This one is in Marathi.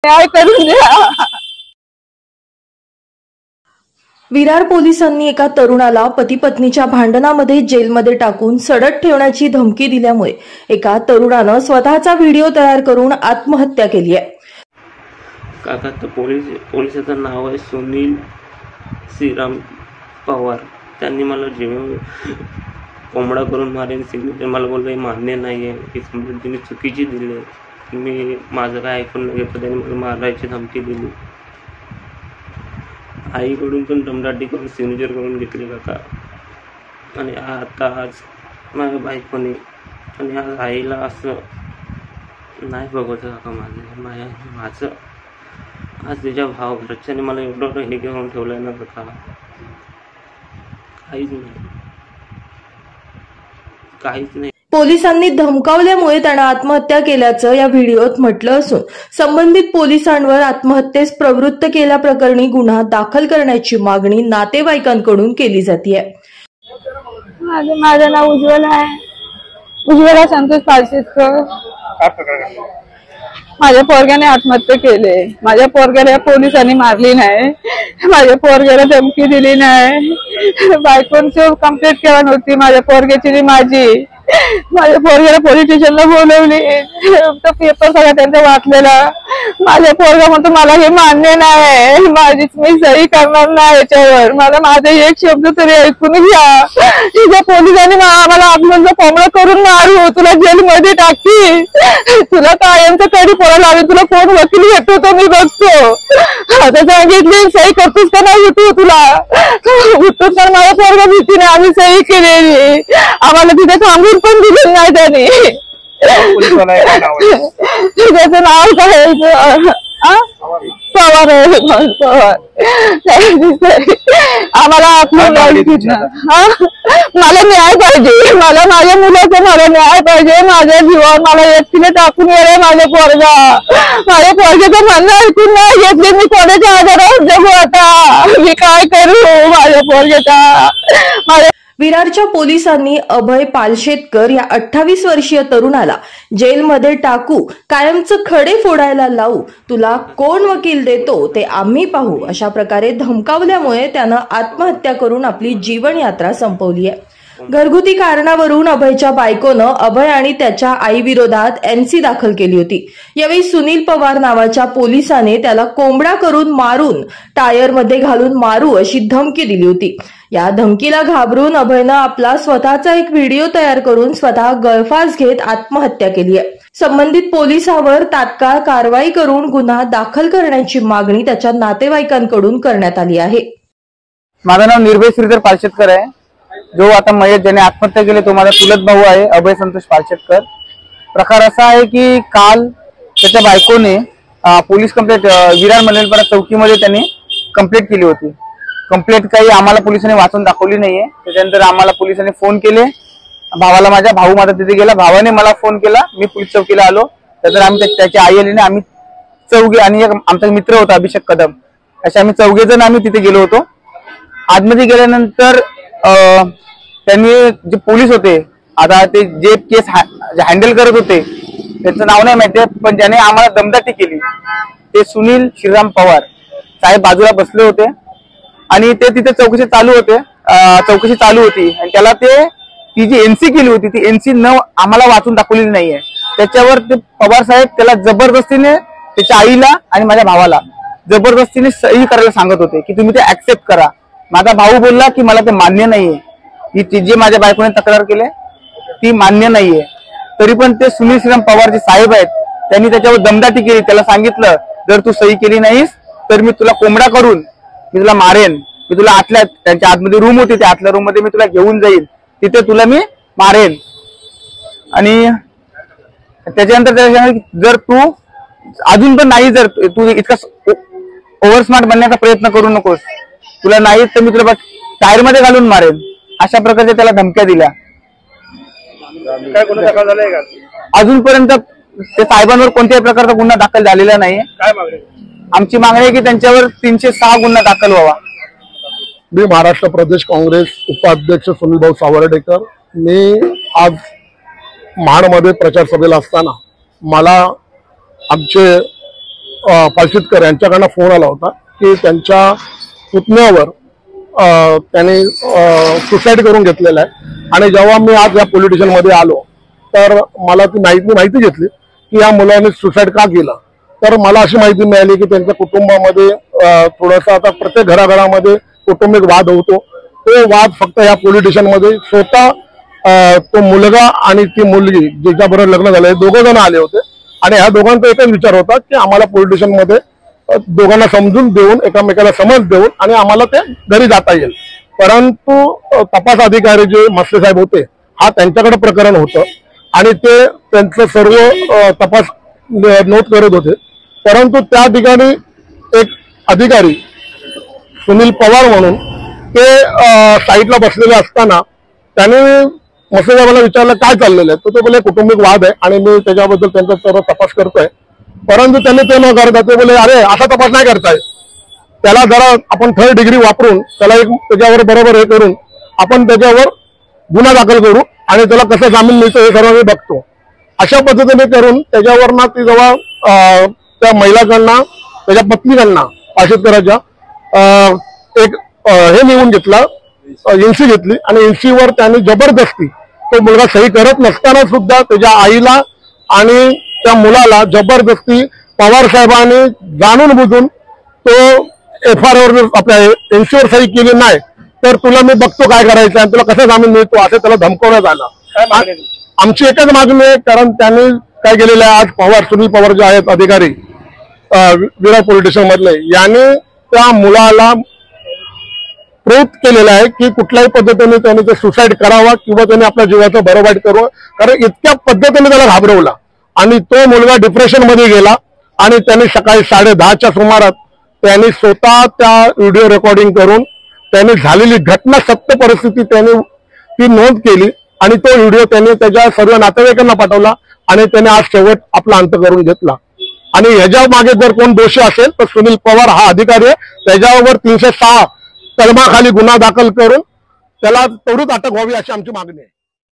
न्याय करून द्या। विरार पोलिसांनी एका तरुणाला पती पत्नीच्या भांडणामध्ये जेलमध्ये टाकून सडक ठेवण्याची धमकी दिल्यामुळे एका तरुणानं स्वतःचा व्हिडिओ तयार करून आत्महत्या केली आहे। काका तर पोलिसाचं नाव आहे सुनील श्रीराम पवार। त्यांनी मला जेवण कोंबडा करून मारेन सिग्नेचर मला बोलले मान्य नाही आहे, ही कंप्लेंट त्यांनी चुकीची दिली आहे। मी माझं काय ऐकून न घेतलं त्यांनी मला मारायची धमकी दिली। आईकडून पण दमदाटी करून सिग्नेचर करून घेतली काका। आणि आता आज माझ्या बायकोने आणि आज आईला असं नाही बघत काका। माझं आज तिच्या भाव घरच्याने मला एवढं हे घेऊन ठेवलंय ना काका, काहीच नाही। पोलिसांनी धमकावल्यामुळे त्यानं आत्महत्या केल्याचं या व्हिडिओत म्हटलं असून संबंधित पोलिसांवर आत्महत्येस प्रवृत्त केल्याप्रकरणी गुन्हा दाखल करण्याची मागणी नातेवाईकांकडून केली जाते। माझं नाव उज्ज्वला आहे, उज्ज्वला संतोष पालशेतकर। माझ्या पोरग्याने आत्महत्या केली। माझ्या पोरग्याला पोलिसांनी मारली नाही, माझ्या पोरग्याला धमकी दिली नाही। बायकोंची कंप्लेंट केली नव्हती माझ्या पोरग्याची माझी। माझ्या पोरग्याला पोलीस स्टेशनला बोलवली, तर पेपर सगळा त्यांचा वाचलेला। माझ्या पोरगा म्हणतो मला हे मान्य नाही, माझीच मी सही करणार नाही याच्यावर, मला माझे एक शब्द तरी ऐकून घ्या। तुझ्या पोलिसांनी आम्हाला आत्महत्या कोंबडा करून मारू, तुला जेलमध्ये टाकतील, तुला कायमचं कधी पोरा लावेल, तुला कोण वकील घेतो तो मी बघतो। आता सांगितले सही करतोस का नाही उठू, तुला उठतोस का? माझ्या पोरगा भीतीने आम्ही सही केलेली, आम्हाला तिथे थांबून पण दिलं नाही त्यांनी। त्याचं नाव काय पवार आहे, पवार। आम्हाला मला न्याय पाहिजे, मला माझ्या मुलाचा मला न्याय पाहिजे। माझ्या जीवावर मला एकटीने टाकून गेले माझे पोरगा, माझ्या पोरग्याचं म्हणणं ऐकून नाही घेतले। मी कोणाच्या आधारावर जगू आता, मी काय करू माझ्या पोरग्याचा। विरारच्या पोलिसांनी अभय पालशेतकर या 28 वर्षीय तरुणाला जेलमध्ये टाकू, कायमचं खडे फोडायला लावू, तुला कोण वकील देतो ते आम्ही पाहू अशा प्रकारे धमकावल्यामुळे त्यानं आत्महत्या करून आपली जीवनयात्रा संपवली आहे। घरगुती कारणावरून अभयच्या बायकोनं अभय आणि त्याच्या आईविरोधात एनसी दाखल केली होती। यावेळी सुनील पवार नावाच्या पोलिसाने त्याला कोंबडा करून मारून टायरमध्ये घालून मारू अशी धमकी दिली होती। या धमकीला घाबरून अभयनं आपला स्वतःचा एक व्हिडिओ तयार करून स्वतः गळफास घेत आत्महत्या केली आहे। संबंधित पोलिसांवर तात्काळ कारवाई करून गुन्हा दाखल करण्याची मागणी त्याच्या नातेवाईकांकडून करण्यात आली आहे। माझं नाव निर्भय श्रीधर पालशेतकर आहे। जो आता मयत ज्याने आत्महत्या केली तो माझा चुलत भाऊ आहे अभय संतोष पालशेतकर। प्रकार असा आहे की काल त्याच्या बायकोने पोलीस कंप्लेंट विरार मंडलपाडा चौकीमध्ये त्यांनी कंप्लेंट केली होती। कंप्लेंट काही आम्हाला पोलिसांनी वाचून दाखवली नाहीये। त्याच्यानंतर आम्हाला पोलिसांनी फोन केले, भावाला भाऊ माझा तिथे गेला, भावाने मला फोन केला, मी पोलीस चौकीला आलो। त्यानंतर आम्ही त्याची आई आली आणि आम्ही चौघे आणि एक आमचा मित्र होता अभिषेक कदम, असे आम्ही 4 जण आम्ही तिथे गेलो होतो। आतमध्ये गेल्यानंतर त्यांनी जे पोलीस होते, आता ते जे केस हँडल करत होते त्यांचं नाव नाही माहिती, पण ज्याने आम्हाला दमदाटी केली ते सुनील श्रीराम पवार साहेब बाजूला बसले होते आणि ते तिथे चौकशी चालू होती आणि त्याला ती जी एनसी केली होती ती एनसी आम्हाला वाचून दाखवलेली नाहीये। त्याच्यावर ते पवार साहेब त्याला जबरदस्तीने त्याच्या आईला आणि माझ्या भावाला जबरदस्तीने सही करायला सांगत होते की तुम्ही ते ऍक्सेप्ट करा। माझा भाऊ बोलला की मला ते मान्य नाहीये, ही जी माझ्या बायकोने तक्रार केली ती मान्य नाहीये। तरी पण ते सुनील श्रीराम पवार जे साहेब आहेत त्यांनी त्याच्यावर दमदाटी केली, त्याला सांगितलं जर तू सही केली नाहीस तर मी तुला कोंबडा करून मी तुला मारेन, मी तुला आतल्या त्यांच्या आतमध्ये रूम होती त्या आतल्या रूम मध्ये मी तुला घेऊन जाईल, तिथे तुला मी मारेन। आणि त्याच्यानंतर जर तू अजून पण नाही, जर तू इतका ओव्हर स्मार्ट बनण्याचा प्रयत्न करू नकोस, तुला नाही तर मी तुला टायर मध्ये घालून मारेन, अशा प्रकारच्या त्याला धमक्या दिल्या। काय गुन्हा दाखल झालाय का? अजूनपर्यंत त्या साहेबांवर कोणत्याही प्रकारचा गुन्हा दाखल झालेला नाहीये। काय मागणी? आमची मागणी आहे की त्यांच्यावर 306 गुन्हा दाखल व्हावा। मी महाराष्ट्र प्रदेश काँग्रेस उपाध्यक्ष सुनील भाऊ सावर्डेकर। मी आज महाडमध्ये प्रचार सभेला असताना मला आमचे पालशेतकर यांच्याकडनं फोन आला होता की त्यांच्या पुतण्यावर त्यांनी सुसाईड करून घेतलेला आहे. आणि जेव्हा मी आज या पोलीस स्टेशनमध्ये आलो तर मला ती माहिती घेतली की या मुलाने सुसाईड का केलं. तर मला अशी माहिती मिळाली की त्यांच्या कुटुंबामध्ये थोडासा, आता प्रत्येक घराघरामध्ये कौटुंबिक वाद होतो, तो वाद फक्त या पोलीस स्टेशनमध्ये स्वतः तो मुलगा आणि ती मुलगी ज्याच्याबरोबर लग्न झालंय दोघं जण आले होते. आणि ह्या दोघांचा एकच विचार होता की आम्हाला पोलीस स्टेशनमध्ये दोघांना समजून देऊन, एकमेकाला समज देऊन आणि आम्हाला ते घरी जाता येईल. परंतु तपास अधिकारी जे मस्ते साहेब होते, हा त्यांच्याकडे प्रकरण होतं आणि ते त्यांचं सर्व तपास नोट करत होते. परंतु त्या ठिकाणी एक अधिकारी सुनील पवार म्हणून ते साईडला बसलेले असताना त्याने मस्ते साहेबांना विचारलं काय चाललेलं आहे. तर ते बोले कौटुंबिक वाद आहे आणि मी त्याच्याबद्दल त्यांचा सर्व तपास करतोय. परंतु त्यांनी ते न करता ते बोले अरे असा तपास नाही करताय, त्याला जरा आपण 3rd डिग्री वापरून त्याला एक त्याच्यावर बरोबर हे करून आपण त्याच्यावर गुन्हा दाखल करू आणि त्याला कसं जामीन मिळतो हे सर्व मी बघतो. अशा पद्धतीने करून त्याच्यावर ना ती जेव्हा त्या महिलांना त्याच्या पत्नीकांना पालशेतकरांच्या एक हे निवडून घेतला, एनसी घेतली आणि एनसीवर त्यांनी जबरदस्ती तो मुलगा सही करत नसताना सुद्धा त्याच्या आईला आणि त्या मुलाला जबरदस्ती पवार साहेबांनी जाणून बुजून तो FR आपल्या एनसीवर सही केली नाही तर तुला मी बघतो काय करायचं आणि तुला कसं जामीन मिळतो असं त्याला धमकवण्यात आलं. आमची एकच मागणी आहे, कारण त्यांनी काय केलेलं आहे, आज सुनील पवार जे आहेत अधिकारी विरार पोलीस स्टेशन मधले, यांनी त्या मुलाला प्रेरित केलेलं आहे की कुठल्याही पद्धतीने त्यांनी ते सुसाईड करावा किंवा त्यांनी आपल्या जीवाचं बरोबर करावं. कारण इतक्या पद्धतीने त्याला घाबरवला आणि तो मुलगा डिप्रेशन मध्ये गेला आणि त्यांनी सकाळी 10:30च्या सुमारात त्यांनी स्वतः त्या व्हिडिओ रेकॉर्डिंग करून त्यांनी झालेली घटना, सत्य परिस्थिती त्यांनी ती नोंद केली आणि तो व्हिडिओ त्यांनी त्याच्या सर्व नातेवाईकांना पाठवला आणि त्याने आज शेवट आपला अंत करून घेतला. आणि ह्याच्या मागे जर कोण दोषी असेल तर सुनील पवार हा अधिकारी आहे, त्याच्यावर 306 कलमाखाली गुन्हा दाखल करून त्याला त्वरित अटक व्हावी अशी आमची मागणी आहे.